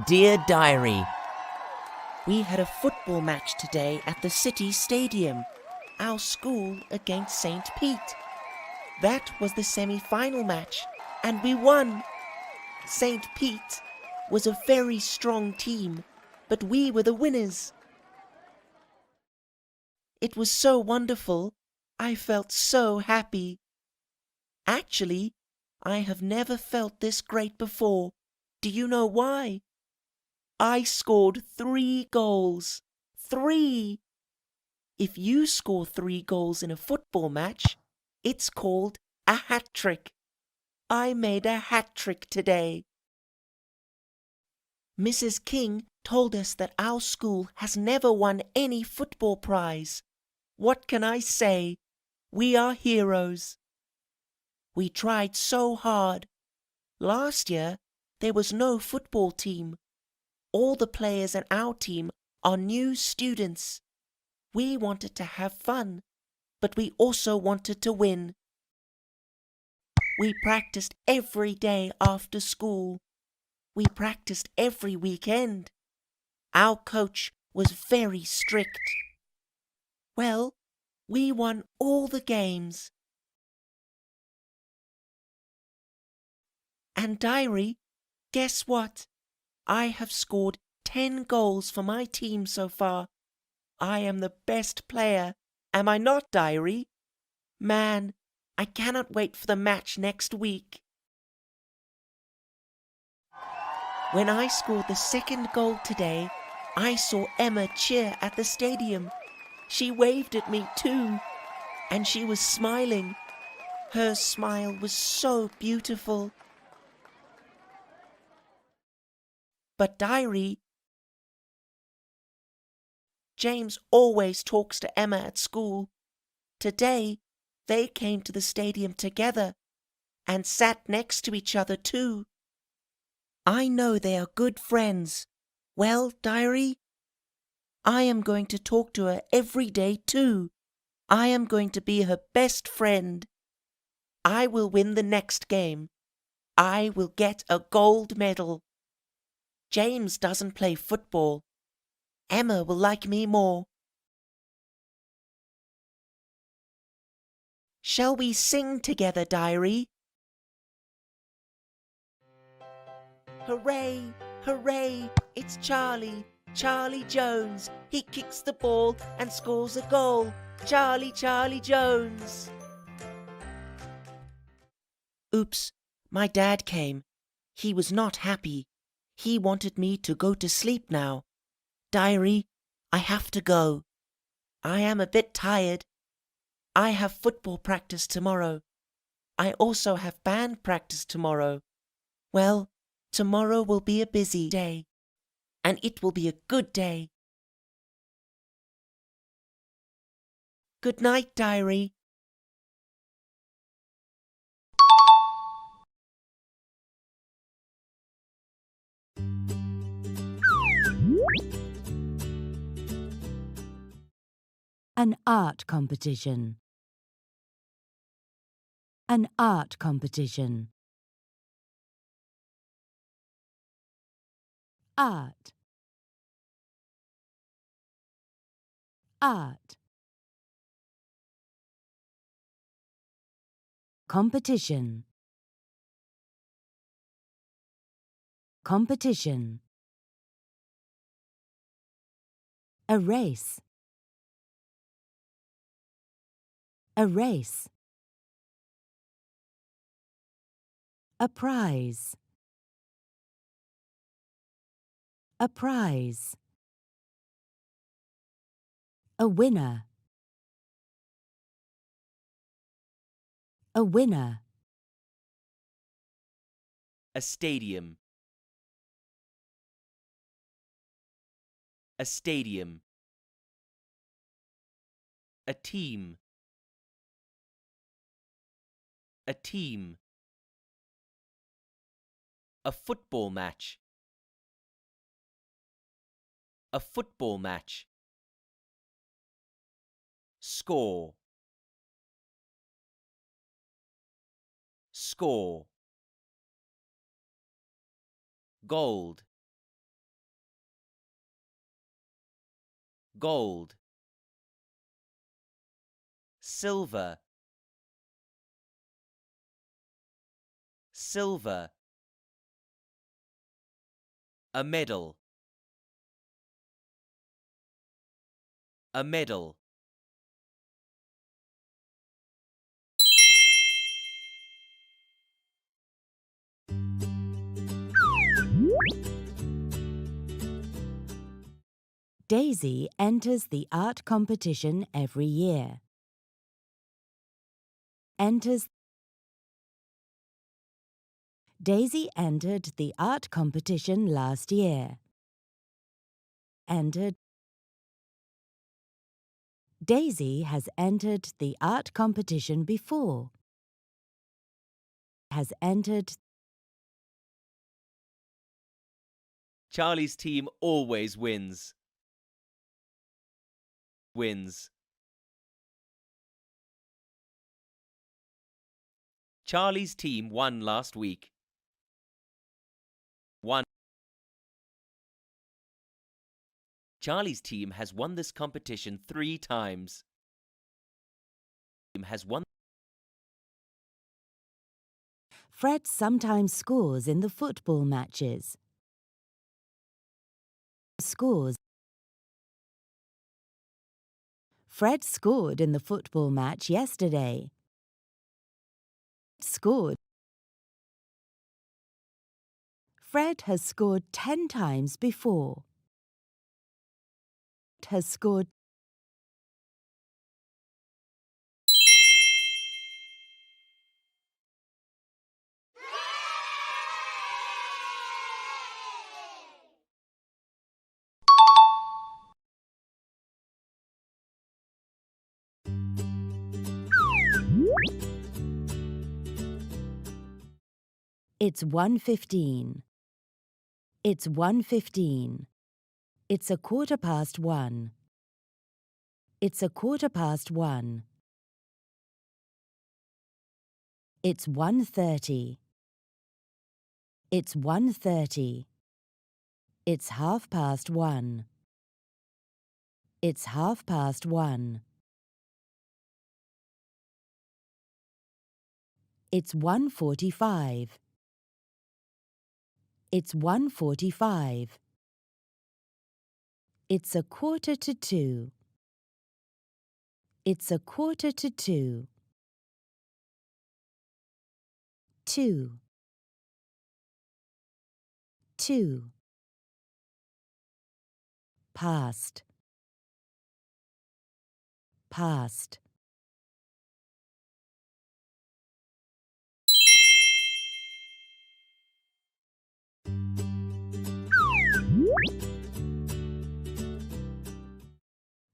Dear Diary, We had a football match today at the City Stadium, our school against St. Pete. That was the semi-final match, and we won. St. Pete was a very strong team, but we were the winners. It was so wonderful. I felt so happy. Actually, I have never felt this great before. Do you know why? I scored 3 goals. 3! If you score 3 goals in a football match, it's called a hat-trick. I made a hat-trick today. Mrs. King told us that our school has never won any football prize. What can I say? We are heroes. We tried so hard. Last year, there was no football team. All the players in our team are new students. We wanted to have fun, but we also wanted to win. We practiced every day after school. We practiced every weekend. Our coach was very strict. Well, we won all the games. And Diary, guess what? I have scored 10 goals for my team so far. I am the best player, am I not, Diary? Man, I cannot wait for the match next week. When I scored the second goal today, I saw Emma cheer at the stadium. She waved at me too, and she was smiling. Her smile was so beautiful. But Diary, James always talks to Emma at school. Today, they came to the stadium together and sat next to each other too. I know they are good friends. Well, Diary, I am going to talk to her every day too. I am going to be her best friend. I will win the next game. I will get a gold medal. James doesn't play football. Emma will like me more. Shall we sing together, Diary? Hooray, hooray, it's Charlie, Charlie Jones. He kicks the ball and scores a goal. Charlie, Charlie Jones. Oops, my dad came. He was not happy. He wanted me to go to sleep now. Diary, I have to go. I am a bit tired. I have football practice tomorrow. I also have band practice tomorrow. Well, tomorrow will be a busy day, and it will be a good day. Good night, Diary. An art competition. An art competition. Art. Art. Competition. Competition. A race. A race. A prize. A prize. A winner. A winner. A stadium. A stadium. A team. A team. A football match. A football match. Score. Score. Gold. gold, silver, silver, a medal, a medal. Daisy enters the art competition every year. Enters. Daisy entered the art competition last year. Entered. Daisy has entered the art competition before. Has entered. Charlie's team always wins. Wins. Charlie's team won last week. Won. Charlie's team has won this competition 3 times. Has won. Fred sometimes scores in the football matches. Scores. Fred scored in the football match yesterday. Scored. Fred has scored 10 times before. Has scored. It's 1:15. It's 1:15. It's 1:15. It's 1:15. It's 1:30. It's 1:30. It's 1:30. It's 1:30. It's 1:45. It's 1:45. It's 1:45. It's 1:45. 2. 2. Past. Past.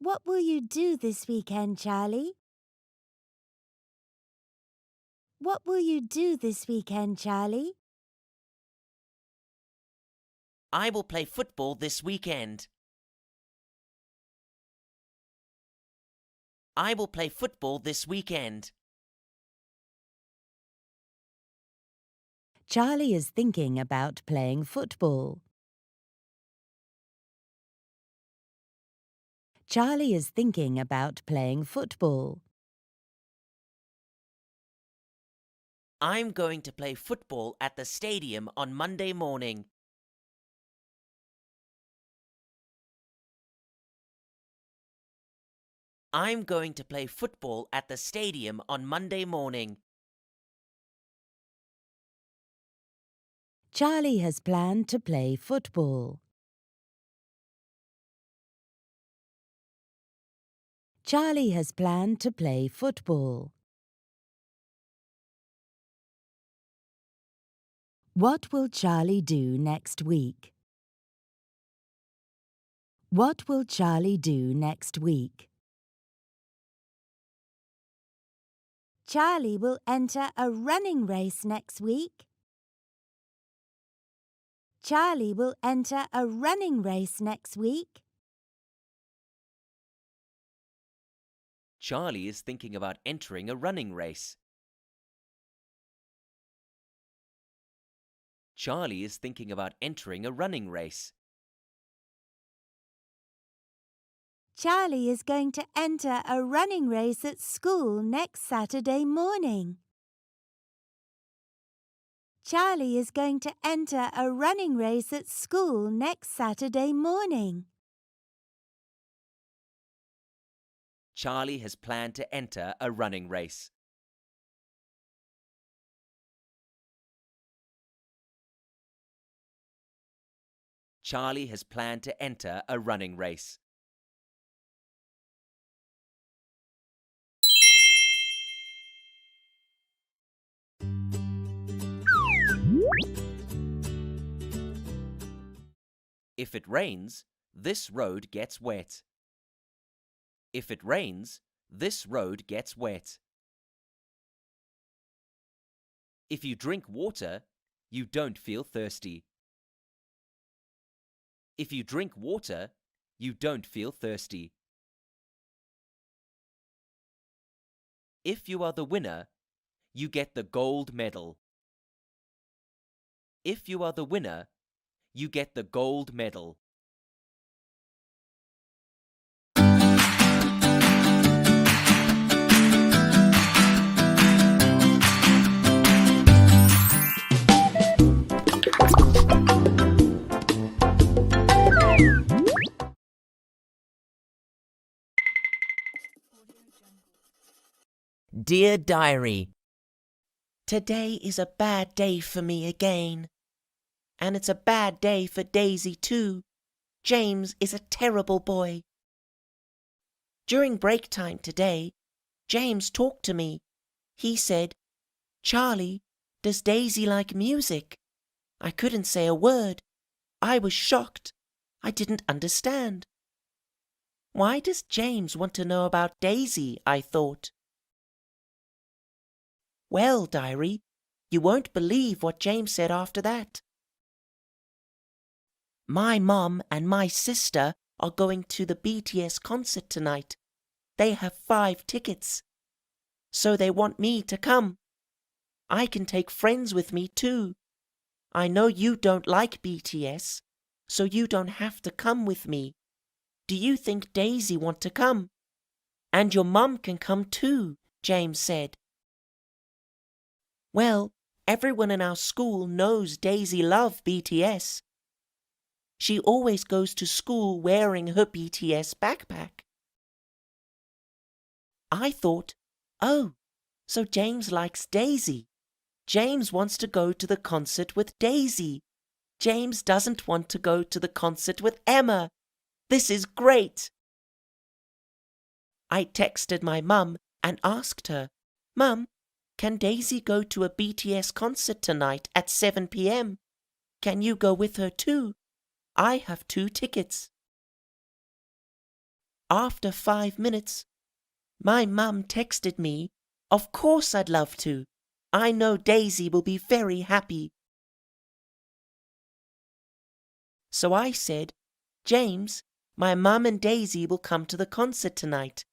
What will you do this weekend, Charlie? What will you do this weekend, Charlie? I will play football this weekend. I will play football this weekend. Charlie is thinking about playing football. Charlie is thinking about playing football. I'm going to play football at the stadium on Monday morning. I'm going to play football at the stadium on Monday morning. Charlie has planned to play football. Charlie has planned to play football. What will Charlie do next week? What will Charlie do next week? Charlie will enter a running race next week. Charlie will enter a running race next week. Charlie is thinking about entering a running race. Charlie is thinking about entering a running race. Charlie is going to enter a running race at school next Saturday morning. Charlie is going to enter a running race at school next Saturday morning. Charlie has planned to enter a running race. Charlie has planned to enter a running race. If it rains, this road gets wet. If it rains, this road gets wet. If you drink water, you don't feel thirsty. If you drink water, you don't feel thirsty. If you are the winner, you get the gold medal. If you are the winner, you get the gold medal. Dear Diary, today is a bad day for me again. And it's a bad day for Daisy too. James is a terrible boy. During break time today, James talked to me. He said, "Charlie, does Daisy like music?" I couldn't say a word. I was shocked. I didn't understand. Why does James want to know about Daisy? I thought. Well, Diary, you won't believe what James said after that. My mum and my sister are going to the BTS concert tonight. They have 5 tickets. So they want me to come. I can take friends with me too. I know you don't like BTS, so you don't have to come with me. Do you think Daisy want to come? And your mum can come too, James said. Well, everyone in our school knows Daisy loves BTS. She always goes to school wearing her BTS backpack. I thought, oh, so James likes Daisy. James wants to go to the concert with Daisy. James doesn't want to go to the concert with Emma. This is great. I texted my mum and asked her, "Mum, can Daisy go to a BTS concert tonight at 7 p.m? Can you go with her too? I have 2 tickets." After 5 minutes, my mum texted me, "Of course I'd love to. I know Daisy will be very happy." So I said, "James, my mum and Daisy will come to the concert tonight.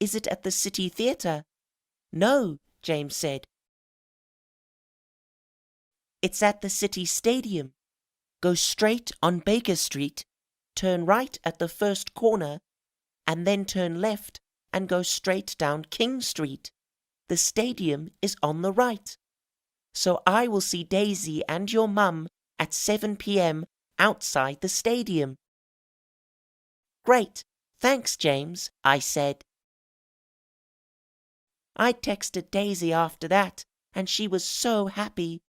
Is it at the City Theatre?" "No," James said. "It's at the City Stadium. Go straight on Baker Street, turn right at the first corner, and then turn left and go straight down King Street. The stadium is on the right. So I will see Daisy and your mum at 7 p.m. outside the stadium." "Great, thanks, James," I said. I texted Daisy after that, and she was so happy.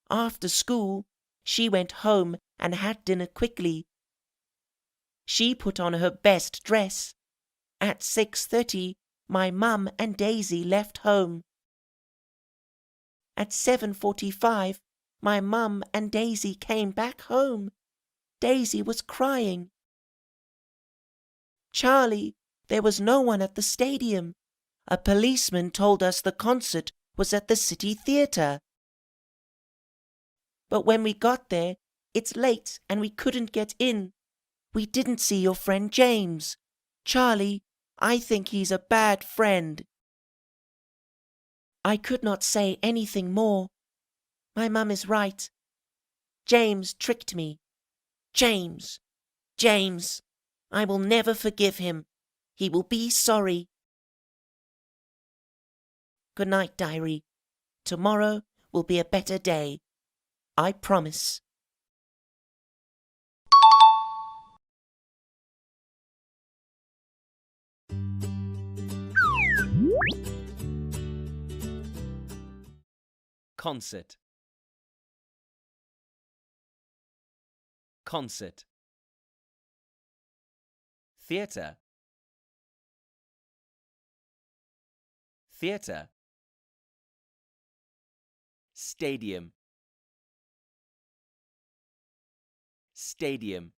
After school, she went home and had dinner quickly. She put on her best dress. At 6:30, my mum and Daisy left home. At 7:45, my mum and Daisy came back home. Daisy was crying. "Charlie, there was no one at the stadium. A policeman told us the concert was at the City Theatre. But when we got there, it's late and we couldn't get in. We didn't see your friend James. Charlie, I think he's a bad friend." I could not say anything more. My mum is right. James tricked me. James, I will never forgive him. He will be sorry. Good night, diary. Tomorrow will be a better day. I promise. Concert. Concert. Theatre. Theatre. Stadium. Stadium.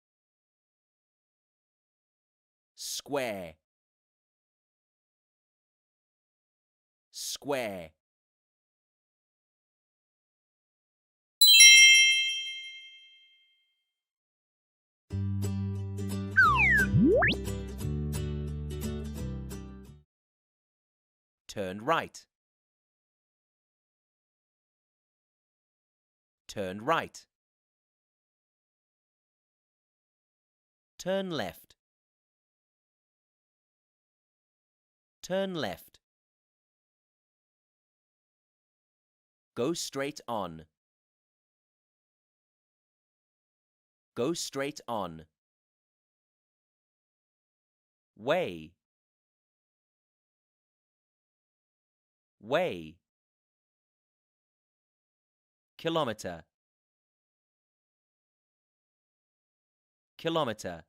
Square. Square. Turn right. Turn right. Turn left. Turn left. Go straight on. Go straight on. Way. Way. Kilometer. Kilometer.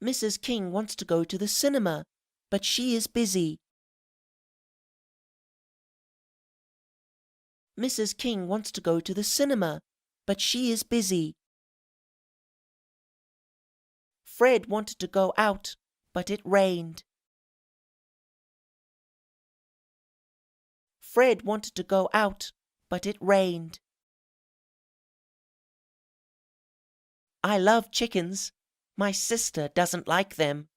Mrs. King wants to go to the cinema, but she is busy. Mrs. King wants to go to the cinema, but she is busy. Fred wanted to go out, but it rained. Fred wanted to go out, but it rained. I love chickens. My sister doesn't like them.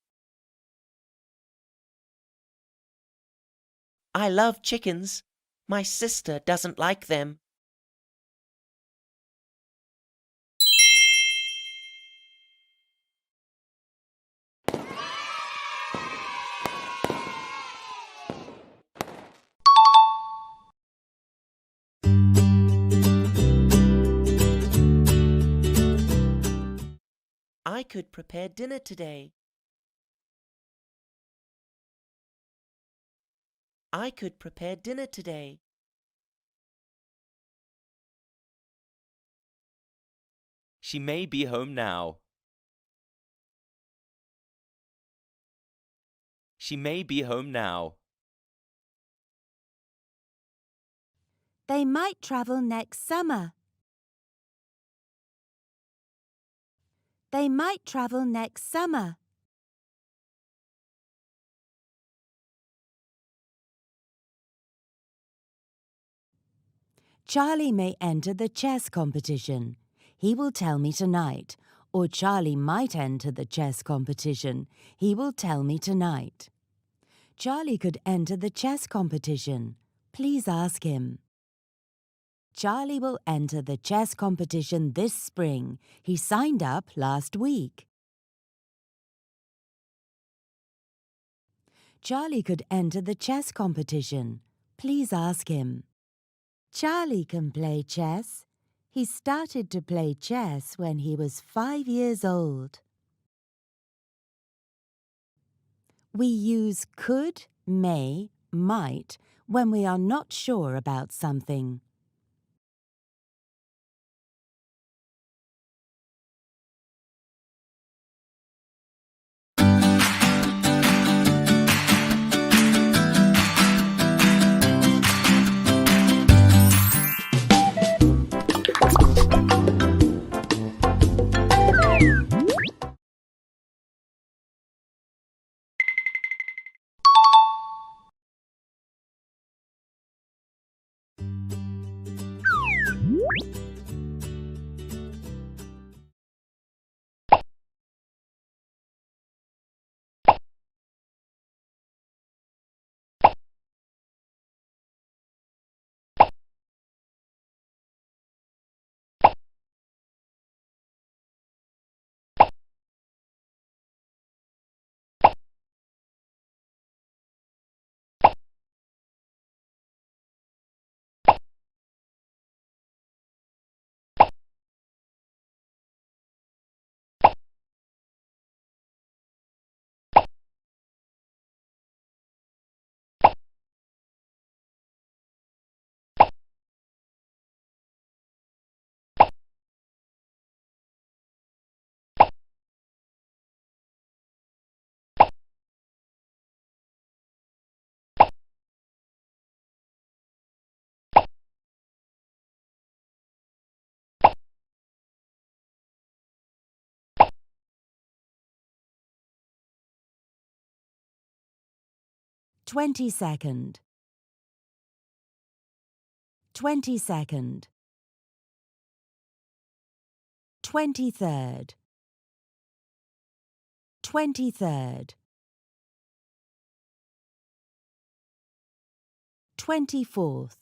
I love chickens. My sister doesn't like them. I could prepare dinner today. I could prepare dinner today. She may be home now. She may be home now. They might travel next summer. They might travel next summer. Charlie may enter the chess competition. He will tell me tonight. Or Charlie might enter the chess competition. He will tell me tonight. Charlie could enter the chess competition. Please ask him. Charlie will enter the chess competition this spring. He signed up last week. Charlie could enter the chess competition. Please ask him. Charlie can play chess. He started to play chess when he was 5 years old. We use could, may, might when we are not sure about something. 22nd, 22nd, 23rd, 23rd, 24th,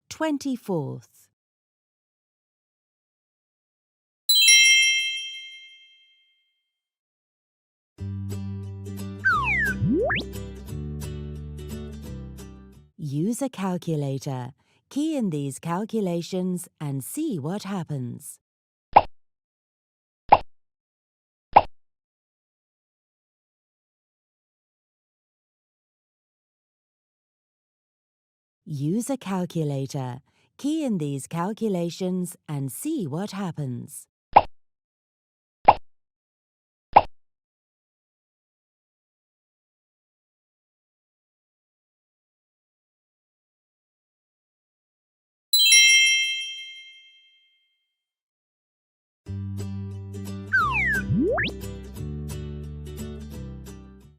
24th. Use a calculator. Key in these calculations and see what happens. Use a calculator. Key in these calculations and see what happens.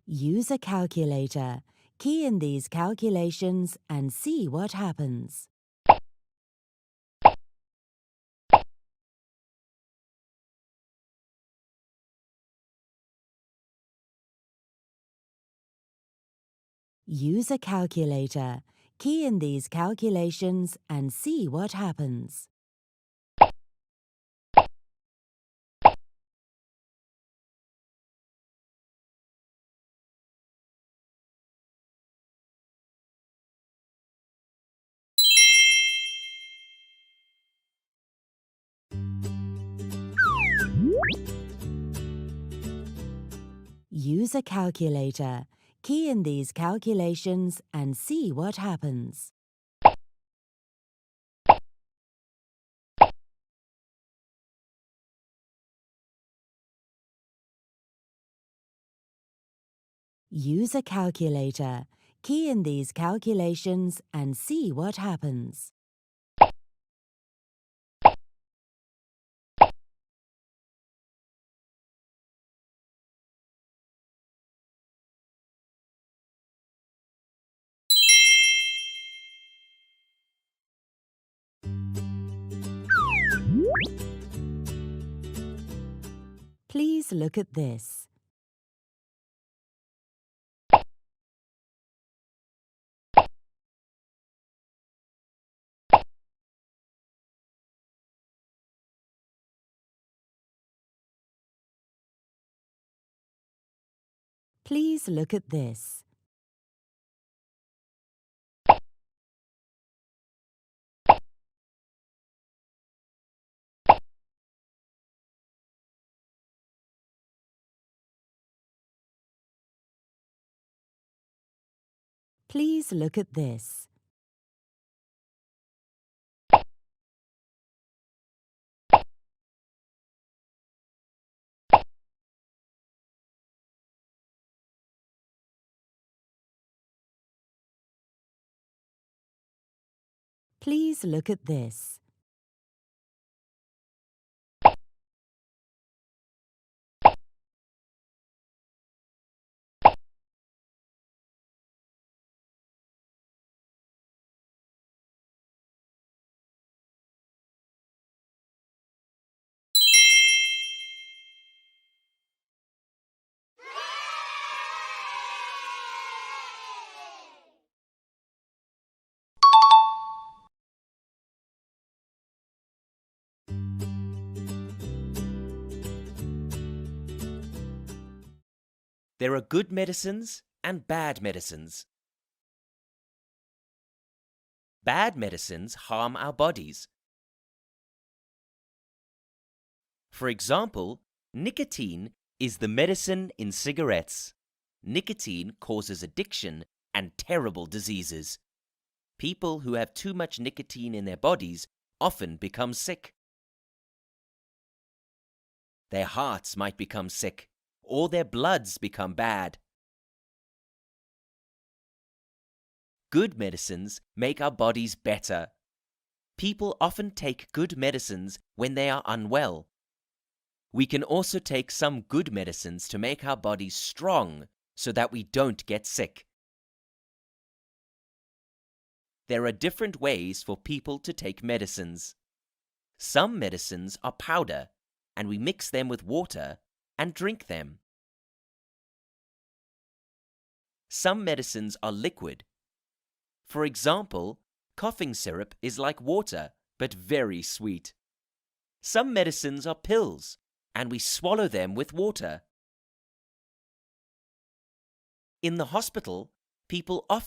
Use a calculator. Key in these calculations and see what happens. Use a calculator. Key in these calculations and see what happens. Use a calculator. Key in these calculations and see what happens. Use a calculator. Key in these calculations and see what happens. Please look at this. Please look at this. Please look at this. Please look at this. There are good medicines and bad medicines. Bad medicines harm our bodies. For example, nicotine is the medicine in cigarettes. Nicotine causes addiction and terrible diseases. People who have too much nicotine in their bodies often become sick. Their hearts might become sick, or their bloods become bad. Good medicines make our bodies better. People often take good medicines when they are unwell. We can also take some good medicines to make our bodies strong so that we don't get sick. There are different ways for people to take medicines. Some medicines are powder, and we mix them with water and drink them. Some medicines are liquid. For example, coughing syrup is like water, but very sweet. Some medicines are pills, and we swallow them with water. In the hospital, people often